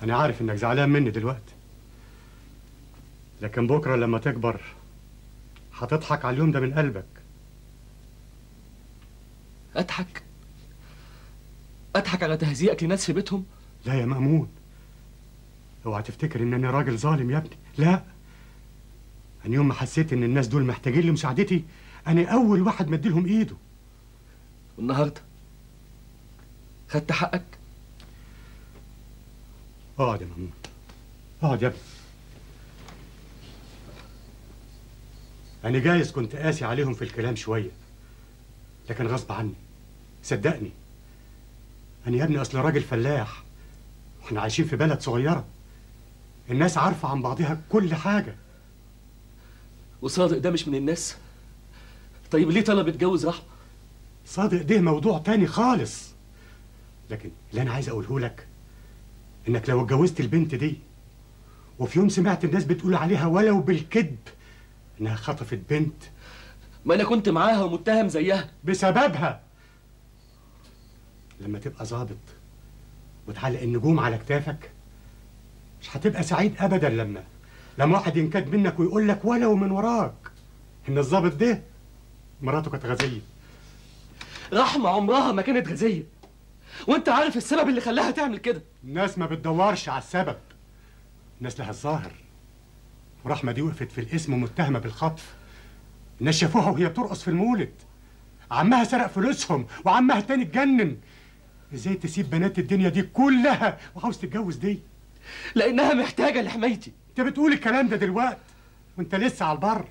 أنا عارف إنك زعلان مني دلوقتي، لكن بكرة لما تكبر هتضحك على اليوم ده من قلبك. أضحك؟ أضحك على تهزيئك لناس في بيتهم؟ لا يا مأمون، اوعى تفتكر إنني راجل ظالم يا ابني، لا. أنا يوم ما حسيت إن الناس دول محتاجين لمساعدتي أنا أول واحد مديلهم إيده. والنهارده خدت حقك؟ اقعد يا مأمون، اقعد يا ابني. أنا جايز كنت قاسي عليهم في الكلام شوية، لكن غصب عني، صدقني. أنا يا ابني أصل راجل فلاح، وإحنا عايشين في بلد صغيرة، الناس عارفة عن بعضها كل حاجة. وصادق ده مش من الناس؟ طيب ليه طلب يتجوز رحمة؟ صادق ده موضوع تاني خالص، لكن اللي أنا عايز أقوله لك إنك لو اتجوزت البنت دي وفي يوم سمعت الناس بتقول عليها ولو بالكذب إنها خطفت بنت، ما أنا كنت معاها ومتهم زيها بسببها. لما تبقى ظابط وتعلق النجوم على كتافك مش هتبقى سعيد أبدا لما واحد ينكد منك ويقول لك ولو من وراك إن الظابط ده مراته كانت غازية. رحمة عمرها ما كانت غازية، وأنت عارف السبب اللي خلاها تعمل كده. الناس ما بتدورش على السبب، الناس لها الظاهر. ورحمة دي وقفت في الاسم ومتهمة بالخطف. الناس شافوها وهي بترقص في المولد، عمها سرق فلوسهم وعمها التاني اتجنن. ازاي تسيب بنات الدنيا دي كلها وعاوز تتجوز دي؟ لأنها محتاجة لحمايتي. انت بتقول الكلام ده دلوقتي وانت لسه على البر،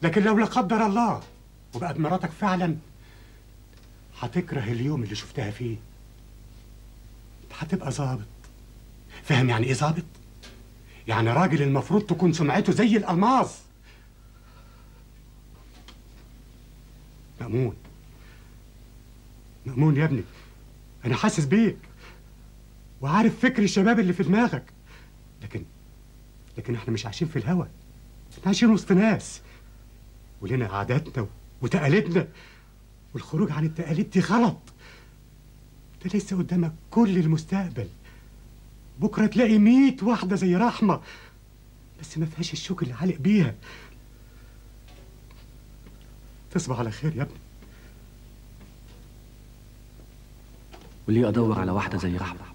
لكن لو لا قدر الله وبقت مراتك فعلا هتكره اليوم اللي شفتها فيه. هتبقى ظابط، فاهم يعني ايه ظابط؟ يعني راجل المفروض تكون سمعته زي الألماظ. مأمون، مأمون يا ابني، أنا حاسس بيك وعارف فكر الشباب اللي في دماغك، لكن احنا مش عايشين في الهوا، احنا عايشين وسط ناس ولنا عاداتنا وتقاليدنا، والخروج عن التقاليد دي غلط. انت لسه قدامك كل المستقبل، بكره تلاقي 100 واحده زي رحمه بس ما فيهاش الشوك اللي علق بيها. تصبح على خير يا ابني. وليه أدور على واحدة زي رحمة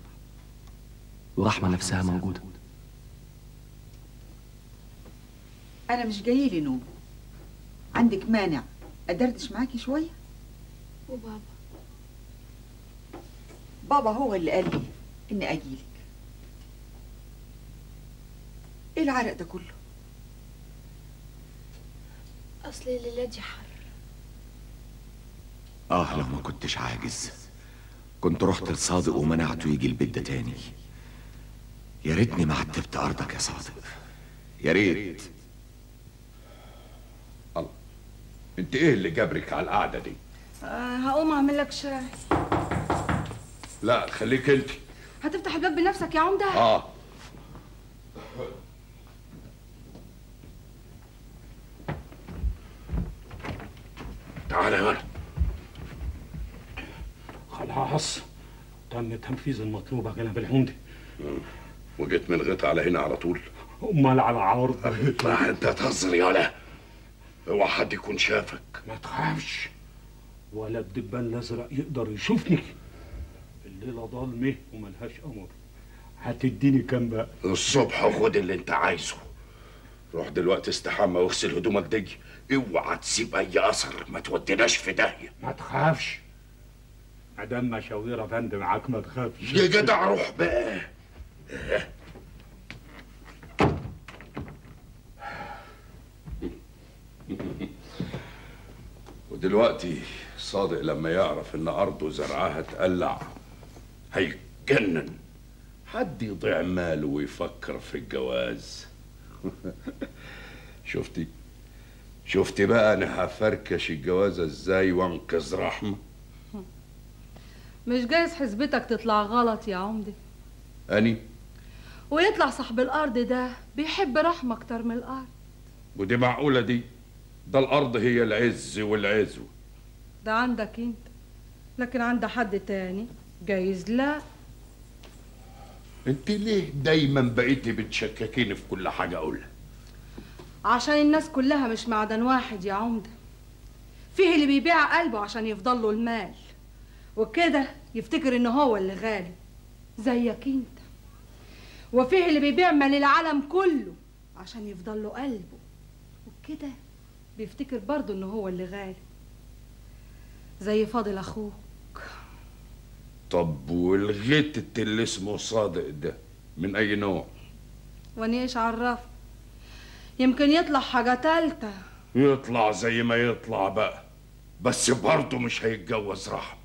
ورحمة نفسها موجودة؟ أنا مش جايلي نوم، عندك مانع أدردش معاكي شوية؟ وبابا؟ بابا هو اللي قال لي إني أجيلك. إيه العرق ده كله؟ أصل الليلة دي حر. لو ما كنتش عاجز كنت رحت لصادق ومنعته يجي البيت ده تاني. يا ريتني ما عتبت أرضك يا صادق، يا ريت. الله، انت ايه اللي جابرك على القعده دي؟ هقوم اعمل لك شاي. لا خليك انت. هتفتح الباب بنفسك يا عمده؟ تعالى يا ولد. خلاص تم تنفيذ المطلوب يا جناب العمدة. وجيت من غيط على هنا على طول؟ امال على عرض. لا انت هتهزر يا ولا، اوعى حد يكون شافك. ما تخافش، ولا الدبان الازرق يقدر يشوفني. الليله ضلمه وملهاش قمر. هتديني كام بقى؟ الصبح خد اللي انت عايزه. روح دلوقتي استحمى واغسل هدومك دي، اوعى تسيب اي اثر، ما توديناش في داهيه. ما تخافش، مدام مشاوير يا فندم معاك ما تخافش. يا جدع روح بقى. ودلوقتي صادق لما يعرف ان ارضه زرعها تقلع هيتجنن. حد يضيع ماله ويفكر في الجواز. شفتي بقى انا هفركش الجوازه ازاي وانقذ رحمه؟ مش جايز حسبتك تطلع غلط يا عمدة. اني ويطلع صاحب الارض ده بيحب رحمة اكتر من الارض. ودي معقوله دي؟ ده الارض هي العز والعزو. ده عندك انت، لكن عند حد تاني جايز لا. انت ليه دايما بقيتي بتشككيني في كل حاجه اقولها؟ عشان الناس كلها مش معدن واحد يا عمدة. فيه اللي بيبيع قلبه عشان يفضل له المال، وكده يفتكر ان هو اللي غالي زيك انت. وفيه اللي بيبيع مال العالم كله عشان يفضل له قلبه، وكده بيفتكر برضه ان هو اللي غالي زي فاضل اخوك. طب والغيت اللي اسمه صادق ده من اي نوع؟ واني ايش عرفك؟ يمكن يطلع حاجة تالتة. يطلع زي ما يطلع بقى، بس برضه مش هيتجوز رحمة.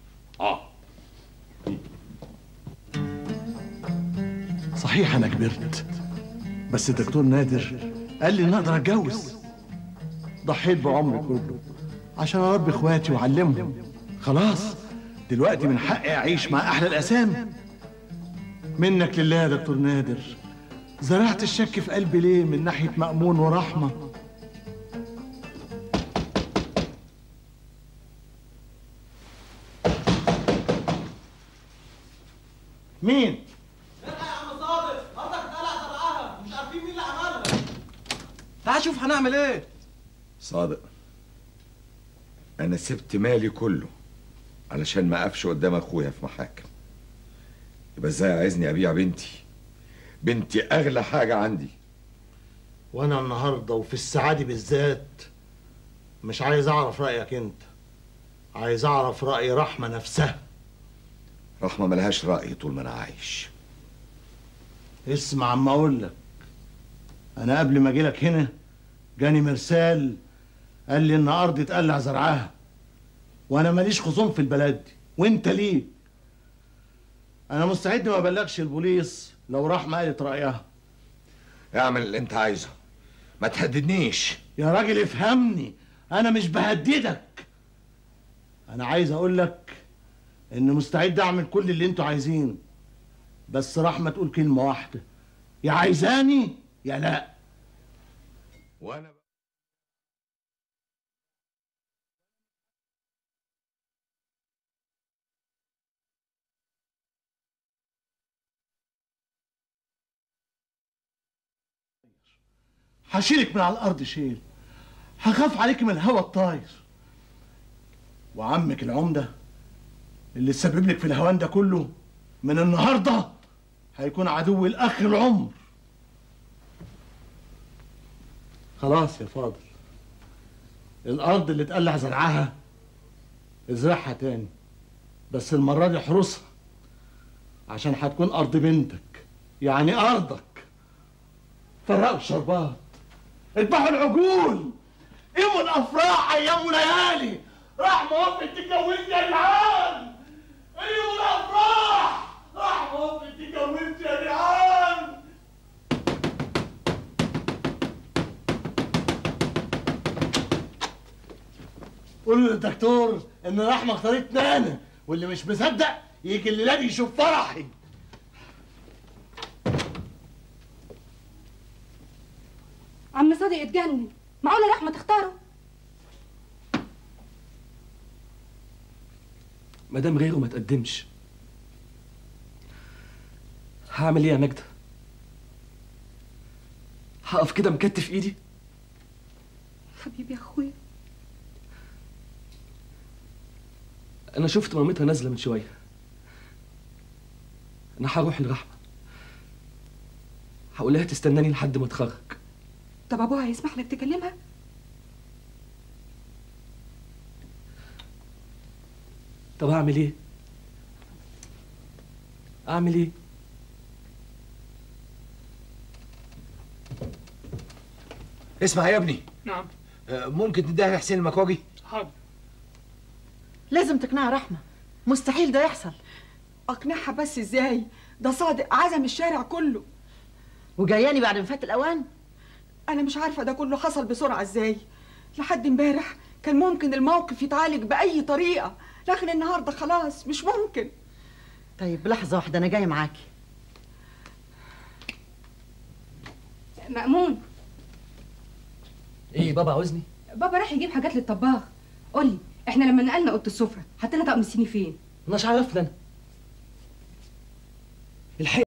صحيح انا كبرت، بس الدكتور نادر قال لي ان اقدر اتجوز. ضحيت بعمري كله عشان اربي اخواتي واعلمهم. خلاص دلوقتي من حقي اعيش مع احلى الاسامي. منك لله يا دكتور نادر، زرعت الشك في قلبي ليه من ناحيه مأمون ورحمه؟ مين؟ تعال شوف هنعمل ايه. صادق، انا سبت مالي كله علشان ما اقفش قدام اخويا في محاكم. يبقى ازاي عايزني ابيع بنتي اغلى حاجه عندي؟ وانا النهارده وفي الساعه دي بالذات مش عايز اعرف رايك انت، عايز اعرف راي رحمه نفسها. رحمه ملهاش راي طول ما انا عايش. اسمع عما اقول لك، انا قبل ما اجي لك هنا جاني مرسال قال لي ان ارضي اتقلع زرعها، وانا ماليش خصوم في البلد دي، وانت ليه؟ انا مستعد ما ابلغش البوليس لو رحمه قالت رايها. اعمل اللي انت عايزه، ما تهددنيش. يا راجل افهمني، انا مش بهددك، انا عايز اقول لك ان مستعد اعمل كل اللي انتوا عايزينه، بس رحمه تقول كلمه واحده، يا عايزاني يا لا. وانا هشيلك من على الارض شيل، هخاف عليك من الهوا الطاير. وعمك العمده اللي تسبب لك في الهوان ده كله من النهارده هيكون عدوي لاخر العمر. خلاص يا فاضل، الارض اللي اتقلع زرعها ازرعها تاني، بس المره دي احرسها عشان هتكون ارض بنتك، يعني ارضك. فرقوا الشربات، اذبحوا العجول، قيموا الافراح ايام وليالي. رحمه وقفت تتجوزني يا جدعان، قيموا الافراح. رحمه وقفت تتجوزني يا جدعان. قولوا للدكتور ان رحمه اختارتني انا، واللي مش مصدق يجي الليله دي يشوف فرحي. عم صادق اتجنن، معقولة رحمة تختاره؟ مادام غيره ما تقدمش، هعمل ايه يا ماجدة؟ هقف كده مكتف ايدي؟ حبيبي يا اخويا، انا شفت مامتها نازله من شويه. انا هروح لرحمه، هقول لها تستناني لحد ما اتخرج. طب ابوها هيسمح لك تكلمها؟ طب اعمل ايه؟ اعمل ايه؟ اسمع يا ابني. نعم. ممكن تديها لحسين المكواجي؟ حاضر. لازم تقنعها رحمة، مستحيل ده يحصل. اقنعها بس ازاي؟ ده صادق عزم الشارع كله. وجاياني بعد ما فات الاوان؟ انا مش عارفه ده كله حصل بسرعه ازاي. لحد امبارح كان ممكن الموقف يتعالج باي طريقه، لكن النهارده خلاص مش ممكن. طيب لحظه واحده، انا جايه معاكي. مأمون. ايه بابا عاوزني؟ بابا راح يجيب حاجات للطباخ. قولي، احنا لما نقلنا اوضه السفره حطينا طقم الصيني فين؟ مش عارفنا انا. الحقيقة